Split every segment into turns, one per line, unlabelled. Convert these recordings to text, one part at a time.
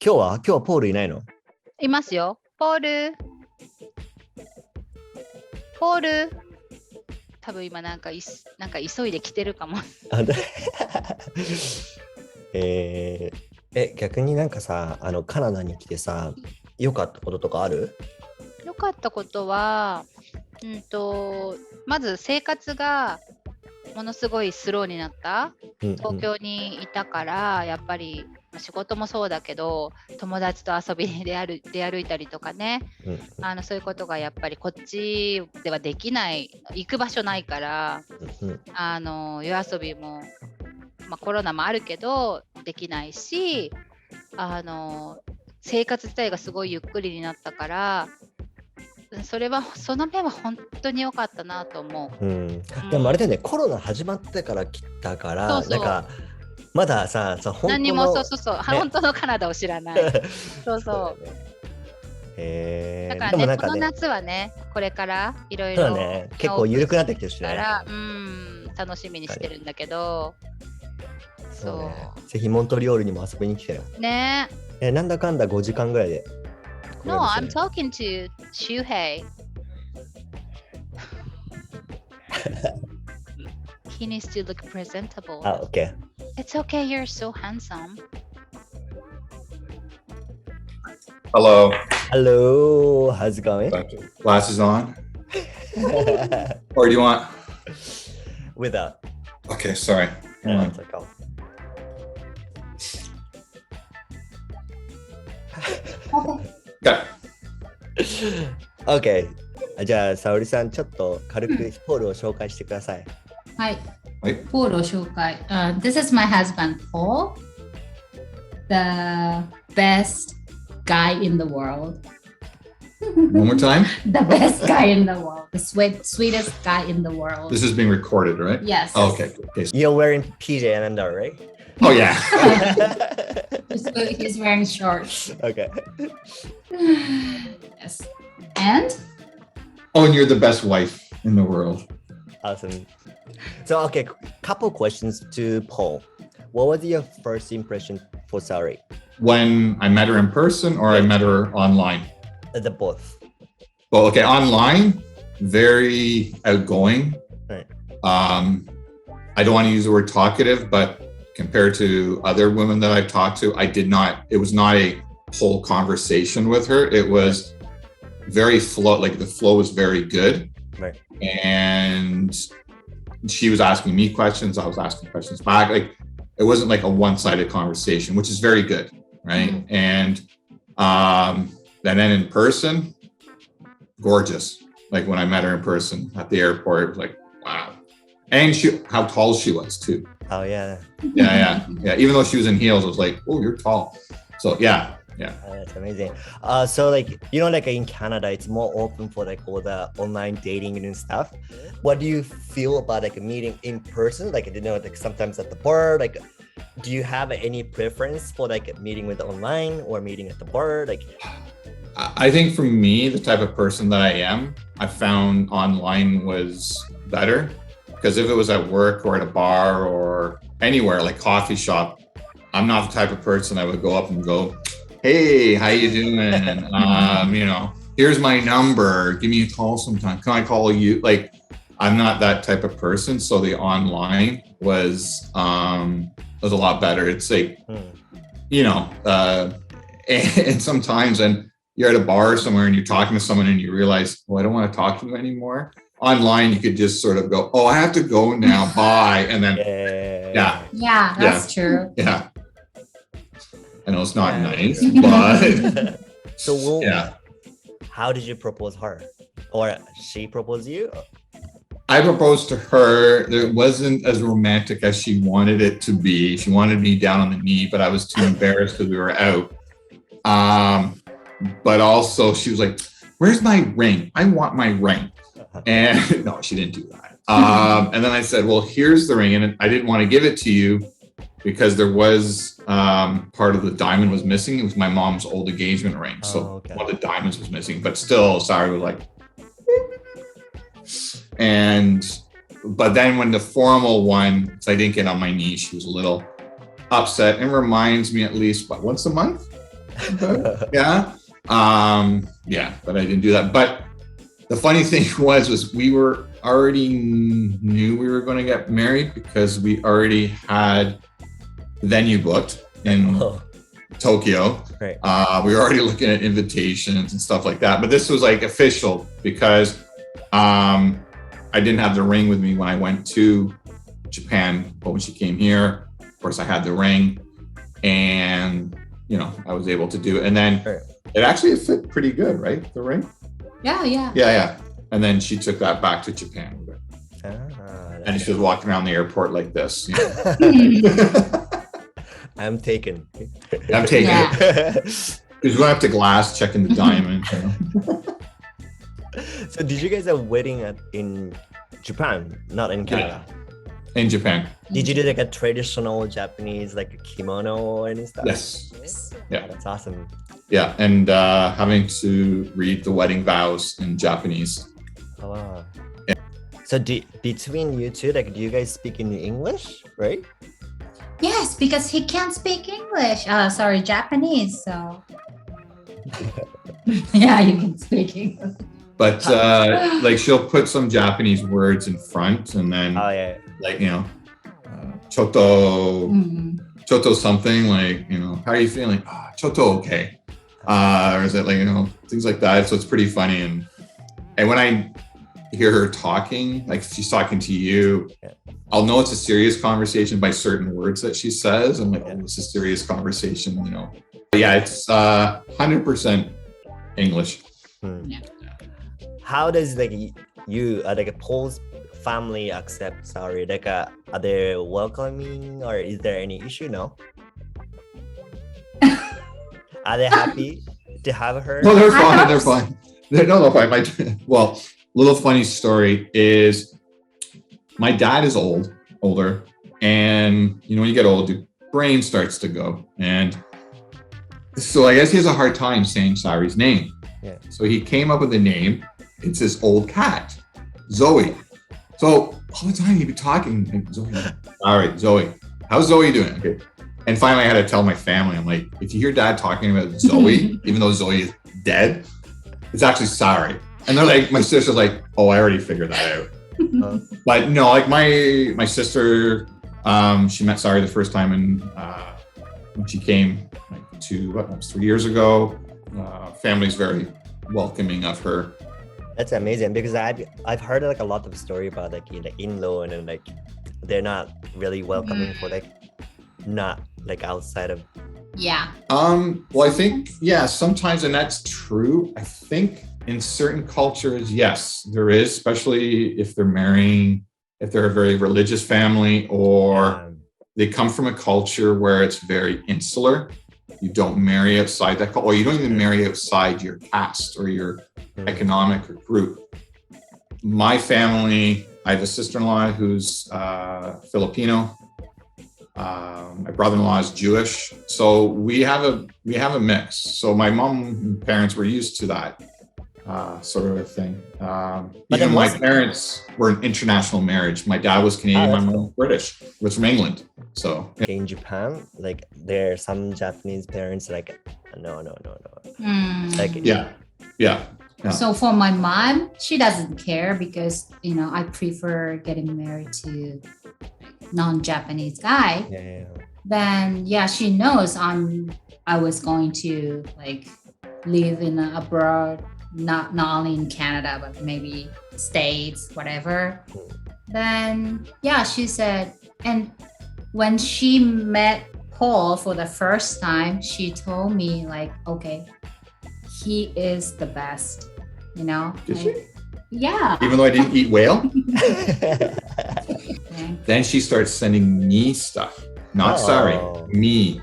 今日はポールいないの？
いますよ。ポール。多分今なんか急いで来てるかも。
逆になんかさ、カナダに来てさ、良かったこととかある？
良かったことは、まず生活がものすごいスローになった。東京にいたから、やっぱり仕事もそうだけど、友達と遊びに出歩いたりとかね、そういうことがやっぱりこっちではできない、行く場所ないから、夜遊びも、コロナもあるけどできないし、生活自体がすごいゆっくりになったから、その面は本当に良かったなと思う。
でもあれだよね、コロナ始まってから来たから、なんかまださ、本当の
何も本当のカナダを知らない。そうそう。だからね、この夏はね、これからいろいろ
結構緩くなってきてるしね。
楽しみにしてるんだけど。
そう。ぜひモントリオールにも遊びに来てよ。
ね。
なんだかんだ5時間ぐらいで。
No, I'm talking to SHUHEI. He needs to look presentable.
Oh, okay.
It's okay, you're so handsome.
Hello.
Hello, how's it going?
Glasses on? Or do you want?
Without.
Okay, sorry.
It's okay.
Okay.
OK。じゃあ、沙織さん、ちょっと軽くポールを紹介してください。
はい。ポールを紹介。This is my husband, Paul. The best guy in the world.
One more time?
The best guy in the world. The sweetest guy in the world.
This is being recorded, right?
Yes.
Oh, okay.
You're wearing PJ and under, right?
Oh, yeah.
He's wearing shorts.
Okay.
Yes. And?
Oh, and you're the best wife in the world.
Awesome. So, okay, couple questions to Paul. What was your first impression for SAORI?
When I met her in person or I met her online?
The both.
Well, okay, online, very outgoing.
Right.
I don't want to use the word talkative, but compared to other women that I've talked to, it was not a whole conversation with her. It was very the flow was very good.
Right.
And she was asking me questions, I was asking questions back. Like, it wasn't like a one-sided conversation, which is very good, right? Mm-hmm. And then in person, gorgeous. Like when I met her in person at the airport, it was like, wow. And how tall she was too.
Oh yeah.
Yeah. Even though she was in heels, I was like, oh, you're tall. So yeah.
That's amazing. So like, like in Canada, it's more open for like all the online dating and stuff. What do you feel about like meeting in person? Like, like sometimes at the bar, like, do you have any preference for like meeting with online or meeting at the bar? Like,
I think for me, the type of person that I am, I found online was better. Because if it was at work or at a bar or anywhere, like coffee shop, I'm not the type of person that would go up and go, hey, how you doing? Here's my number. Give me a call sometime. Can I call you? Like, I'm not that type of person. So the online was a lot better. It's like, and sometimes you're at a bar somewhere and you're talking to someone and you realize, I don't want to talk to them anymore. Online, you could just sort of go, I have to go now, bye. And then,
Yeah, that's true.
Yeah. I know it's not nice, but.
So, how did you propose her? Or she proposed you?
I proposed to her. It wasn't as romantic as she wanted it to be. She wanted me down on the knee, but I was too embarrassed because we were out. But also, she was like, where's my ring? I want my ring. And no, she didn't do that. And then I said, well, here's the ring. And I didn't want to give it to you because there was part of the diamond was missing. It was my mom's old engagement ring. So one of the diamonds was missing, but still, SAORI was like, but then when the formal one, so I didn't get on my knee, she was a little upset and reminds me at least, once a month? Yeah. Yeah, but I didn't do that. But the funny thing was we were already knew we were going to get married because we already had the venue booked in Tokyo.
Right.
We were already looking at invitations and stuff like that. But this was like official because I didn't have the ring with me when I went to Japan, but when she came here, of course, I had the ring, and you know, I was able to do it. And then it actually fit pretty good, right? The ring. Yeah. And then she took that back to Japan. And she was walking around the airport like this. You know?
I'm taken.
Because we're going up to glass, checking the diamond. You know?
So did you guys have a wedding in Japan, not in Canada?
Yeah. In Japan.
Did you do like a traditional Japanese, like a kimono and stuff?
Yes. Yeah.
That's awesome.
Yeah, and having to read the wedding vows in Japanese.
Oh, wow.
Yeah.
So between you two, like, do you guys speak in English, right?
Yes, because he can't speak English. Sorry, Japanese. So yeah, you can speak English.
But like she'll put some Japanese words in front, and then like, you know, choto something, like, you know, how are you feeling? Choto okay. Or is it like, you know, things like that. So it's pretty funny. And when I hear her talking, like if she's talking to you, I'll know it's a serious conversation by certain words that she says. I'm like, oh, it's a serious conversation, you know. But yeah, it's 100% English.
Yeah.
How does like you like a Paul's family accept SAORI? Like, are they welcoming, or is there any issue? No. Are they happy to have her?
No, they're fine. They're fine. No, fine. Well, little funny story is my dad is older, and you know, when you get old, your brain starts to go, and so I guess he has a hard time saying SAORI's name.
Yeah.
So he came up with a name. It's this old cat, Zoe. So all the time he'd be talking, and Zoe, all right, Zoe, how's Zoe doing? Okay. And finally I had to tell my family, I'm like, if you hear dad talking about Zoe, even though Zoe is dead, it's actually SAORI. And they're like, my sister's like, oh, I already figured that out. But no, like my sister, she met SAORI the first time when she came like to, almost 3 years ago. Family's very welcoming of her.
That's amazing, because I've heard like a lot of story about like the in-law, and like they're not really welcoming for like not like outside of.
Yeah.
Well, I think sometimes, and that's true. I think in certain cultures, yes, there is, especially if they're marrying, if they're a very religious family, or they come from a culture where it's very insular. You don't marry outside that, or you don't even marry outside your caste or your economic group. My family, I have a sister-in-law who's Filipino. My brother-in-law is Jewish, so we have a mix. So my mom and parents were used to that sort of a thing. Even my parents were an international marriage. My dad was Canadian, my mom was British, was from England. So
in Japan, like there are some Japanese parents like no. Like
yeah.
So for my mom, she doesn't care because, you know, I prefer getting married to non-Japanese guy.
Yeah.
Then she knows I was going to like live in abroad, not only in Canada but maybe States, whatever. Then she said, and when she met Paul for the first time, she told me like, okay, he is the best, you know.
Did
like,
she?
Yeah.
Even though I didn't eat whale. Then she starts sending me stuff, not SAORI, me.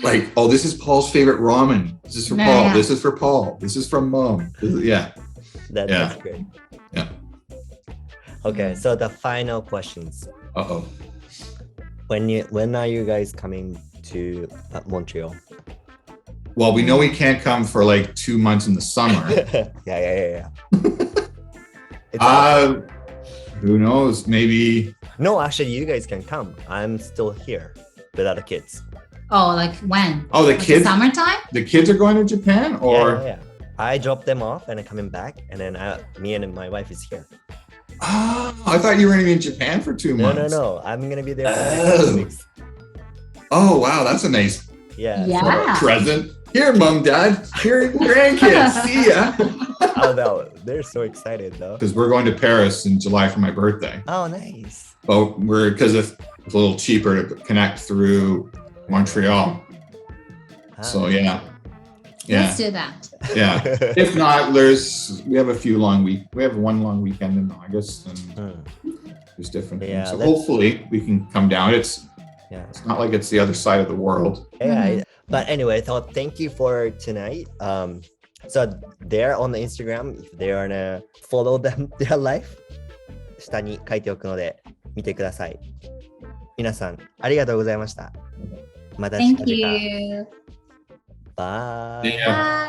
Like, oh, this is Paul's favorite ramen. This is for Paul. Yeah. This is for Paul. This is from mom.
That's great.
Yeah.
Okay, so the final questions. When are you guys coming to Montreal?
Well, we know we can't come for like 2 months in the summer.
Yeah.
Who knows? Maybe.
No, actually, you guys can come. I'm still here without the kids.
Oh, like when?
Oh, the
Like
kids.
summertime?
The kids are going to Japan, or
yeah. I drop them off and then coming back, and then me and my wife is here.
oh, I thought you were going to be in Japan for 2
No,
months.
no. I'm gonna be there for the
Oh.
next 2 weeks.
Oh, wow, that's a nice
Yeah.
Yeah.
present. Here, mom, dad. Here, your grandkids. See ya.
Oh no, they're so excited though.
Because we're going to Paris in July for my birthday.
Oh, nice.
But because it's a little cheaper to connect through Montreal. So yeah.
Let's do that.
Yeah. If not, we have one long weekend in August, and there's different
Yeah,
things. So
let's-
hopefully we can come down. It's
Yeah.
not like it's the other side of the world.
Yeah. But anyway, so thank you for tonight. So they're on the Instagram. If they wanna follow them, their life, 下に書いておくので見てください。皆さんありがとうございました。また近
Thank
々。
you.
Bye.
Yeah.
Bye.